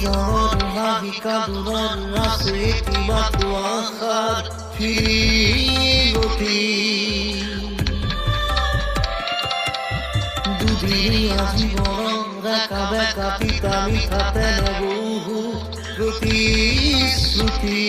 রঙের হাহি কাঁদুনের রাসে কিমাতু আখার ফিরতি দুদিনী আজীবন রাখা বেকা পিতা মিঠাতে বহু প্রতিশ্রুতি